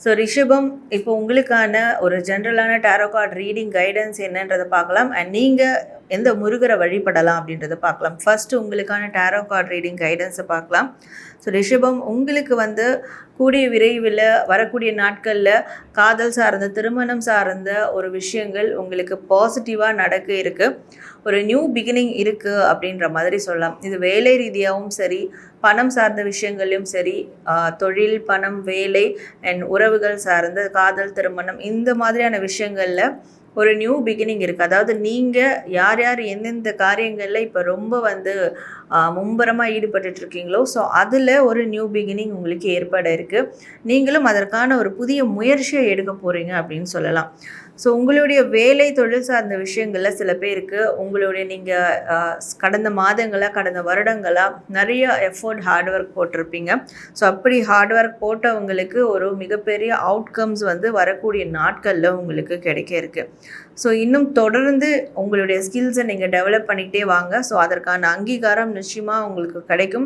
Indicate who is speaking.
Speaker 1: So ரிஷபம், இப்போ உங்களுக்கான ஒரு ஜென்ரலான டேரோ கார்ட் ரீடிங் கைடன்ஸ் என்னன்றதை பார்க்கலாம். அண்ட் நீங்கள் எந்த முருகரை வழிபடலாம் அப்படின்றத பார்க்கலாம். ஃபர்ஸ்ட் உங்களுக்கான டேரோ கார்ட் ரீடிங் கைடன்ஸை பார்க்கலாம். ஸோ ரிஷபம், உங்களுக்கு கூடிய விரைவில் வரக்கூடிய நாட்களில் காதல் சார்ந்த, திருமணம் சார்ந்த ஒரு விஷயங்கள் உங்களுக்கு பாசிட்டிவாக நடக்க இருக்குது. ஒரு நியூ பிகினிங் இருக்குது அப்படின்ற மாதிரி சொல்லலாம். இது வேலை ரீதியாகவும் சரி, பணம் சார்ந்த விஷயங்களையும் சரி, தொழில், பணம், வேலை அண்ட் உறவுகள் சார்ந்த காதல், திருமணம் இந்த மாதிரியான விஷயங்களில் ஒரு நியூ பிகினிங் இருக்குது. அதாவது நீங்கள் யார் எந்தெந்த காரியங்களில் இப்போ ரொம்ப மும்பரமாக ஈடுபட்டுருக்கீங்களோ, ஸோ அதில் ஒரு நியூ பிகினிங் உங்களுக்கு ஏற்பட இருக்குது. நீங்களும் அதற்கான ஒரு புதிய முயற்சியை எடுக்க போகிறீங்க அப்படின்னு சொல்லலாம். ஸோ உங்களுடைய வேலை, தொழில் சார்ந்த விஷயங்களில் சில பேருக்கு நீங்கள் கடந்த மாதங்களாக, கடந்த வருடங்களாக நிறைய எஃபோர்ட், ஹார்ட் ஒர்க் போட்டிருப்பீங்க. ஸோ அப்படி ஹார்ட் ஒர்க் போட்டவங்களுக்கு ஒரு மிகப்பெரிய அவுட்கம்ஸ் வரக்கூடிய நாட்களில் உங்களுக்கு கிடைக்க இருக்குது. ஸோ இன்னும் தொடர்ந்து உங்களுடைய ஸ்கில்ஸை நீங்கள் டெவலப் பண்ணிக்கிட்டே வாங்க. ஸோ அதற்கான அங்கீகாரம் நிச்சயமாக உங்களுக்கு கிடைக்கும்.